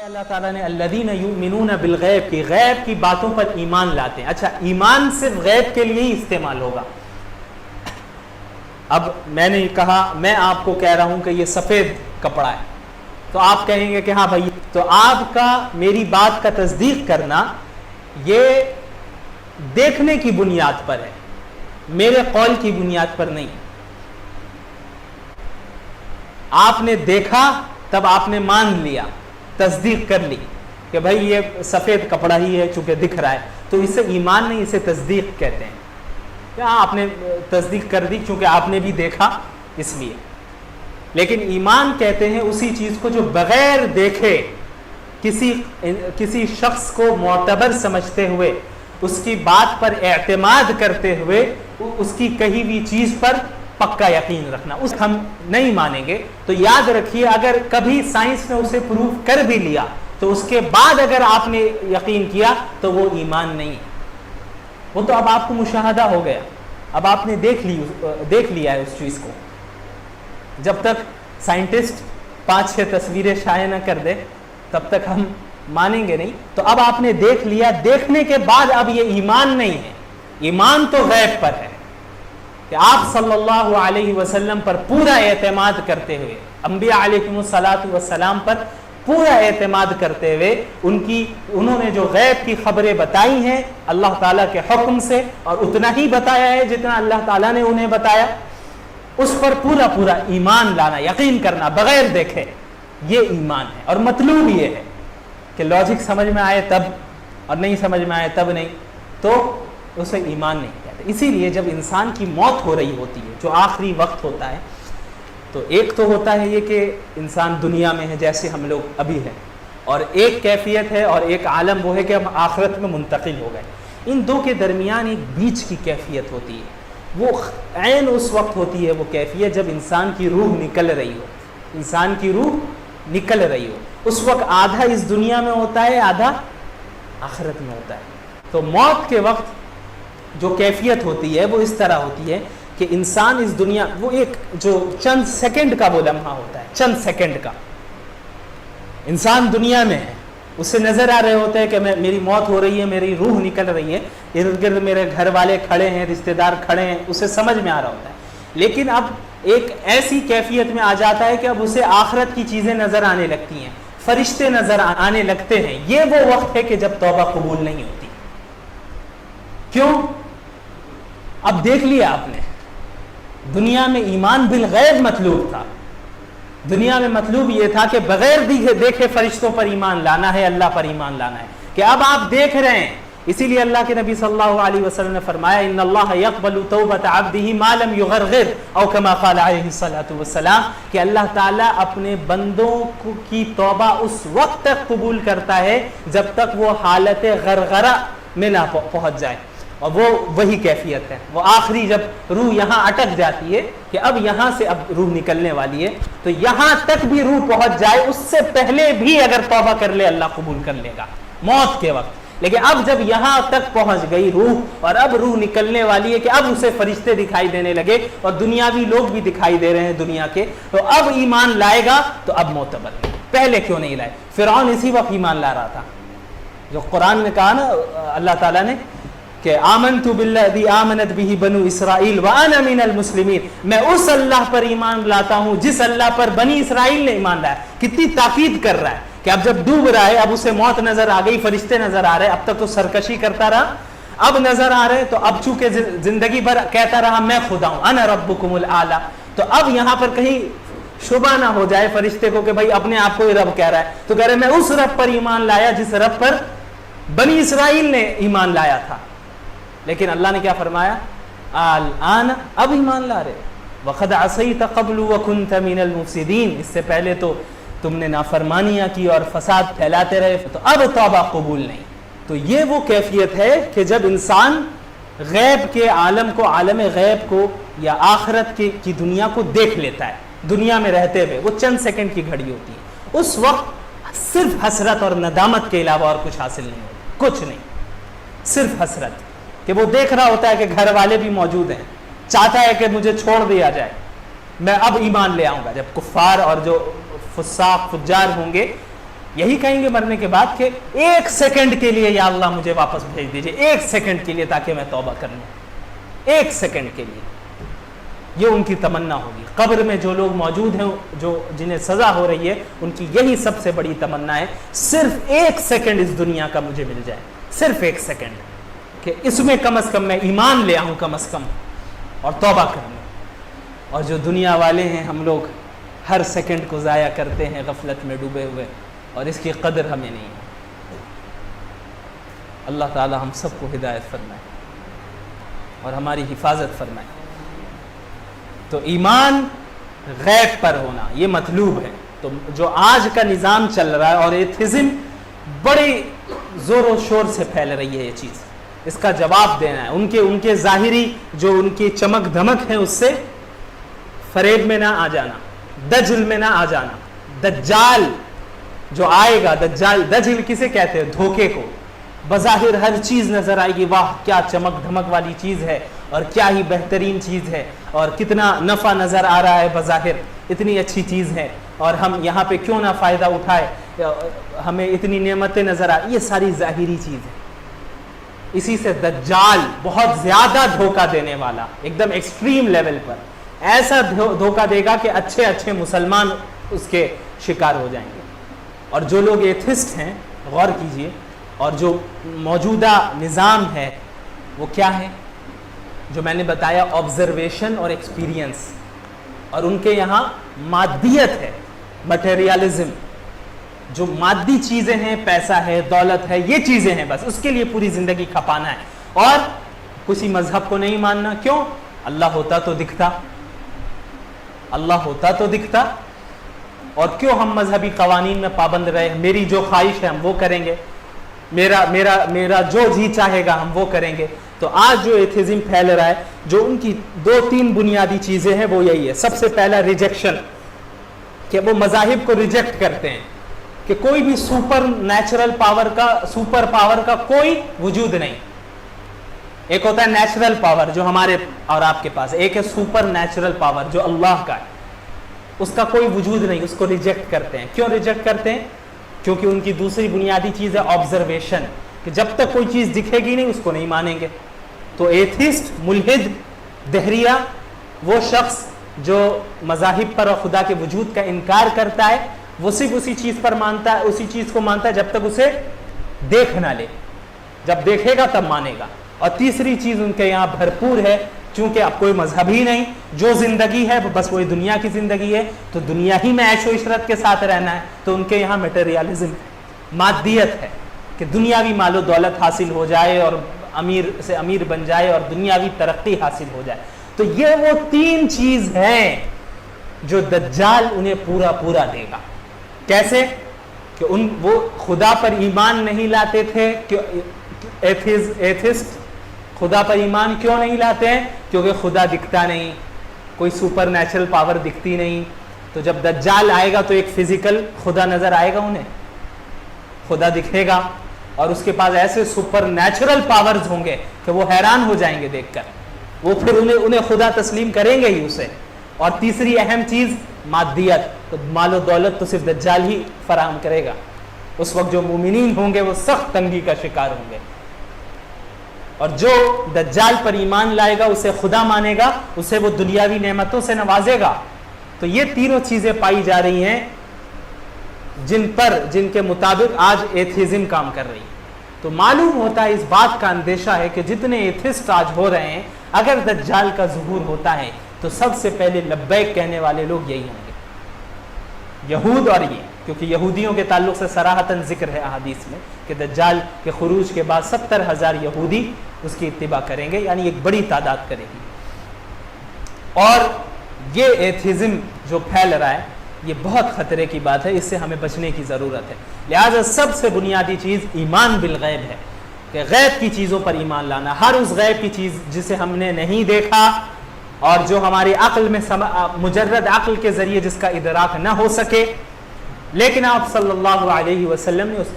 اللہ تعالیٰ نے الذین یؤمنون بالغیب کی غیب کی باتوں پر ایمان لاتے ہیں. اچھا ایمان صرف غیب کے لیے ہی استعمال ہوگا. اب میں نے کہا میں آپ کو کہہ رہا ہوں کہ یہ سفید کپڑا ہے تو آپ کہیں گے کہ ہاں بھائی, تو آپ کا میری بات کا تصدیق کرنا یہ دیکھنے کی بنیاد پر ہے, میرے قول کی بنیاد پر نہیں. آپ نے دیکھا تب آپ نے مان لیا, تصدیق کر لی کہ بھائی یہ سفید کپڑا ہی ہے چونکہ دکھ رہا ہے, تو اسے ایمان نہیں اسے تصدیق کہتے ہیں. آپ نے تصدیق کر دی چونکہ آپ نے بھی دیکھا اس لیے. لیکن ایمان کہتے ہیں اسی چیز کو جو بغیر دیکھے کسی شخص کو معتبر سمجھتے ہوئے, اس کی بات پر اعتماد کرتے ہوئے, اس کی کہی ہوئی چیز پر پکا یقین رکھنا. اس ہم نہیں مانیں گے تو یاد رکھیے اگر کبھی سائنس نے اسے پروف کر بھی لیا تو اس کے بعد اگر آپ نے یقین کیا تو وہ ایمان نہیں, وہ تو اب آپ کو مشاہدہ ہو گیا, اب آپ نے دیکھ لیا ہے اس چیز کو. جب تک سائنٹسٹ 5-6 تصویریں شائع نہ کر دے تب تک ہم مانیں گے نہیں. تو اب آپ نے دیکھ لیا, دیکھنے کے بعد اب یہ ایمان نہیں ہے. ایمان تو غیب پر ہے کہ آپ صلی اللہ علیہ وسلم پر پورا اعتماد کرتے ہوئے, انبیاء علیہم الصلاۃ والسلام پر پورا اعتماد کرتے ہوئے, انہوں نے جو غیب کی خبریں بتائی ہیں اللہ تعالیٰ کے حکم سے, اور اتنا ہی بتایا ہے جتنا اللہ تعالیٰ نے انہیں بتایا, اس پر پورا ایمان لانا, یقین کرنا بغیر دیکھے, یہ ایمان ہے. اور مطلوب یہ ہے کہ لاجک سمجھ میں آئے تب اور نہیں سمجھ میں آئے تب نہیں, تو اسے ایمان نہیں کہتے. اسی لیے جب انسان کی موت ہو رہی ہوتی ہے, جو آخری وقت ہوتا ہے, تو ایک تو ہوتا ہے یہ کہ انسان دنیا میں ہے جیسے ہم لوگ ابھی ہیں, اور ایک کیفیت ہے اور ایک عالم وہ ہے کہ ہم آخرت میں منتقل ہو گئے. ان دو کے درمیان ایک بیچ کی کیفیت ہوتی ہے, وہ عین اس وقت ہوتی ہے وہ کیفیت جب انسان کی روح نکل رہی ہو. انسان کی روح نکل رہی ہو اس وقت آدھا اس دنیا میں ہوتا ہے, آدھا آخرت میں ہوتا ہے. تو موت کے وقت جو کیفیت ہوتی ہے وہ اس طرح ہوتی ہے کہ انسان اس دنیا, وہ ایک جو چند سیکنڈ کا وہ لمحہ ہوتا ہے, چند سیکنڈ کا انسان دنیا میں ہے, اسے نظر آ رہے ہوتے ہیں کہ میری موت ہو رہی ہے, میری روح نکل رہی ہے, ارد گرد میرے گھر والے کھڑے ہیں, رشتہ دار کھڑے ہیں, اسے سمجھ میں آ رہا ہوتا ہے. لیکن اب ایک ایسی کیفیت میں آ جاتا ہے کہ اب اسے آخرت کی چیزیں نظر آنے لگتی ہیں, فرشتے نظر آنے لگتے ہیں. یہ وہ وقت ہے کہ جب توبہ قبول نہیں ہوتی. کیوں؟ اب دیکھ لیا آپ نے, دنیا میں ایمان بالغیب مطلوب تھا, دنیا میں مطلوب یہ تھا کہ بغیر دیکھے فرشتوں پر ایمان لانا ہے, اللہ پر ایمان لانا ہے, کہ اب آپ دیکھ رہے ہیں. اسی لیے اللہ کے نبی صلی اللہ علیہ وسلم نے فرمایا ان اللہ یقبل توبۃ عبدہ ما لم یغرغر, او کما قال علیہ الصلوۃ والسلام, کہ اللہ تعالیٰ اپنے بندوں کی توبہ اس وقت تک قبول کرتا ہے جب تک وہ حالت غرغرہ میں نہ پہنچ جائے. اور وہ وہی کیفیت ہے, وہ آخری جب روح یہاں اٹک جاتی ہے کہ اب یہاں سے اب روح نکلنے والی ہے, تو یہاں تک بھی روح پہنچ جائے, اس سے پہلے بھی اگر توبہ کر لے اللہ قبول کر لے گا موت کے وقت. لیکن اب جب یہاں تک پہنچ گئی روح اور اب روح نکلنے والی ہے کہ اب اسے فرشتے دکھائی دینے لگے اور دنیاوی لوگ بھی دکھائی دے رہے ہیں دنیا کے, تو اب ایمان لائے گا. تو اب معتبر نہیں, پہلے کیوں نہیں لائے؟ فرعون اسی وقت ایمان لا رہا تھا, جو قرآن نے کہا نا اللہ تعالیٰ نے کہ آمنت بالذی آمنت بہ بنو اسرائیل وانا من المسلمین, میں اس اللہ پر ایمان لاتا ہوں جس اللہ پر بنی اسرائیل نے ایمان لایا. کتنی تاکید کر رہا ہے کہ اب جب ڈوب رہا ہے, اب اسے موت نظر آ گئی, فرشتے نظر آ رہے, اب تک تو سرکشی کرتا رہا, اب نظر آ رہے, تو اب چونکہ زندگی بھر کہتا رہا میں خدا ہوں, انا ربکم الاعلی, تو اب یہاں پر کہیں شبہ نہ ہو جائے فرشتے کو کہ بھائی اپنے آپ کو ہی رب کہہ رہا ہے, تو کہہ رہے میں اس رب پر ایمان لایا جس رب پر بنی اسرائیل نے ایمان لایا تھا. لیکن اللہ نے کیا فرمایا؟ الآن, اب ایمان لا رہے, وقد عصیت قبل وکنت من المفسدین, اس سے پہلے تو تم نے نافرمانیاں کی اور فساد پھیلاتے رہے, تو اب توبہ قبول نہیں. تو یہ وہ کیفیت ہے کہ جب انسان غیب کے عالم کو, عالم غیب کو یا آخرت کی دنیا کو دیکھ لیتا ہے دنیا میں رہتے ہوئے, وہ چند سیکنڈ کی گھڑی ہوتی ہے, اس وقت صرف حسرت اور ندامت کے علاوہ اور کچھ حاصل نہیں ہوتا, کچھ نہیں, صرف حسرت کہ وہ دیکھ رہا ہوتا ہے کہ گھر والے بھی موجود ہیں, چاہتا ہے کہ مجھے چھوڑ دیا جائے, میں اب ایمان لے آؤں گا. جب کفار اور جو فساق فجار ہوں گے یہی کہیں گے مرنے کے بعد کہ ایک سیکنڈ کے لیے یا اللہ مجھے واپس بھیج دیجئے، ایک سیکنڈ کے لیے تاکہ میں توبہ کر لوں، ایک سیکنڈ کے لیے. یہ ان کی تمنا ہوگی. قبر میں جو لوگ موجود ہیں، جنہیں سزا ہو رہی ہے، ان کی یہی سب سے بڑی تمنا ہے، صرف ایک سیکنڈ اس دنیا کا مجھے مل جائے، صرف ایک سیکنڈ، کہ اس میں کم از کم میں ایمان لے آؤں کم از کم اور توبہ کر لوں. اور جو دنیا والے ہیں ہم لوگ ہر سیکنڈ کو ضائع کرتے ہیں غفلت میں ڈوبے ہوئے، اور اس کی قدر ہمیں نہیں ہے. اللہ تعالی ہم سب کو ہدایت فرمائے اور ہماری حفاظت فرمائے. تو ایمان غیب پر ہونا یہ مطلوب ہے. تو جو آج کا نظام چل رہا ہے اور ایتھزم بڑی زور و شور سے پھیل رہی ہے، یہ چیز اس کا جواب دینا ہے. ان کے ظاہری جو ان کی چمک دھمک ہے اس سے فریب میں نہ آ جانا، دجل میں نہ آ جانا. دجال جو آئے گا، دجل کسے کہتے ہیں؟ دھوکے کو. بظاہر ہر چیز نظر آئے گی، واہ کیا چمک دھمک والی چیز ہے اور کیا ہی بہترین چیز ہے اور کتنا نفع نظر آ رہا ہے، بظاہر اتنی اچھی چیز ہے اور ہم یہاں پہ کیوں نہ فائدہ اٹھائے، ہمیں اتنی نعمتیں نظر آ. یہ ساری ظاہری چیز ہے. اسی سے دجال بہت زیادہ دھوکہ دینے والا، ایک دم ایکسٹریم لیول پر ایسا دھوکہ دے گا کہ اچھے اچھے مسلمان اس کے شکار ہو جائیں گے. اور جو لوگ ایتھسٹ ہیں، غور کیجئے، اور جو موجودہ نظام ہے وہ کیا ہے؟ جو میں نے بتایا آبزرویشن اور ایکسپیرینس، اور ان کے یہاں مادیت ہے، مٹیریالزم. جو مادی چیزیں ہیں، پیسہ ہے، دولت ہے، یہ چیزیں ہیں، بس اس کے لیے پوری زندگی کھپانا ہے. اور کسی مذہب کو نہیں ماننا. کیوں؟ اللہ ہوتا تو دکھتا، اللہ ہوتا تو دکھتا. اور کیوں ہم مذہبی قوانین میں پابند رہے؟ میری جو خواہش ہے ہم وہ کریں گے، میرا جو جی چاہے گا ہم وہ کریں گے. تو آج جو ایتھزم پھیل رہا ہے، جو ان کی 2-3 بنیادی چیزیں ہیں وہ یہی ہے. سب سے پہلا ریجیکشن، کہ وہ مذاہب کو ریجیکٹ کرتے ہیں، کہ کوئی بھی سپر پاور کا کوئی وجود نہیں. ایک ہوتا ہے نیچرل پاور جو ہمارے اور آپ کے پاس، ایک ہے سپر نیچرل پاور جو اللہ کا ہے، اس کا کوئی وجود نہیں، اس کو ریجیکٹ کرتے ہیں. کیوں ریجیکٹ کرتے ہیں؟ کیونکہ ان کی دوسری بنیادی چیز ہے آبزرویشن، کہ جب تک کوئی چیز دکھے گی نہیں اس کو نہیں مانیں گے. تو ایتھسٹ، ملحد، دہریہ، وہ شخص جو مذاہب پر اور خدا کے وجود کا انکار کرتا ہے، وہ صرف اسی چیز پر مانتا ہے، اسی چیز کو مانتا ہے جب تک اسے دیکھ نہ لے. جب دیکھے گا تب مانے گا. اور تیسری چیز ان کے یہاں بھرپور ہے، چونکہ اب کوئی مذہب ہی نہیں، جو زندگی ہے بس وہی دنیا کی زندگی ہے، تو دنیا ہی میں عیش و عشرت کے ساتھ رہنا ہے. تو ان کے یہاں میٹیریالزم، مادیت ہے، کہ دنیاوی مال و دولت حاصل ہو جائے اور امیر سے امیر بن جائے اور دنیاوی ترقی حاصل ہو جائے. تو یہ وہ 3 چیز ہیں جو دجال انہیں پورا دے گا. کیسے؟ کہ وہ خدا پر ایمان نہیں لاتے تھے. کہ ایتھسٹ خدا پر ایمان کیوں نہیں لاتے ہیں؟ کیونکہ خدا دکھتا نہیں، کوئی سپر نیچرل پاور دکھتی نہیں. تو جب دجال آئے گا تو ایک فزیکل خدا نظر آئے گا، انہیں خدا دکھے گا، اور اس کے پاس ایسے سپر نیچرل پاورز ہوں گے کہ وہ حیران ہو جائیں گے دیکھ کر. وہ پھر انہیں خدا تسلیم کریں گے ہی اسے. اور تیسری اہم چیز مادیت، تو مال و دولت تو صرف دجال ہی فراہم کرے گا. اس وقت جو مومنین ہوں گے وہ سخت تنگی کا شکار ہوں گے. اور جو دجال پر ایمان لائے گا، اسے خدا مانے گا، اسے وہ دنیاوی نعمتوں سے نوازے گا. تو یہ تینوں چیزیں پائی جا رہی ہیں جن کے مطابق آج ایتھزم کام کر رہی ہے. تو معلوم ہوتا ہے، اس بات کا اندیشہ ہے کہ جتنے ایتھسٹ آج ہو رہے ہیں، اگر دجال کا ظہور ہوتا ہے تو سب سے پہلے لبیک کہنے والے لوگ یہی ہوں گے، یہود. اور یہ کیونکہ یہودیوں کے تعلق سے صراحتاً ذکر ہے احادیث میں کہ دجال کے خروج کے بعد 70,000 یہودی اس کی اتباع کریں گے، یعنی ایک بڑی تعداد کرے گی. اور یہ ایتھزم جو پھیل رہا ہے یہ بہت خطرے کی بات ہے، اس سے ہمیں بچنے کی ضرورت ہے. لہٰذا سب سے بنیادی چیز ایمان بالغیب ہے، کہ غیب کی چیزوں پر ایمان لانا. ہر اس غیب کی چیز جسے ہم نے نہیں دیکھا اور جو ہماری عقل میں مجرد عقل کے ذریعے جس کا ادراک نہ ہو سکے، لیکن آپ صلی اللہ علیہ وسلم نے اس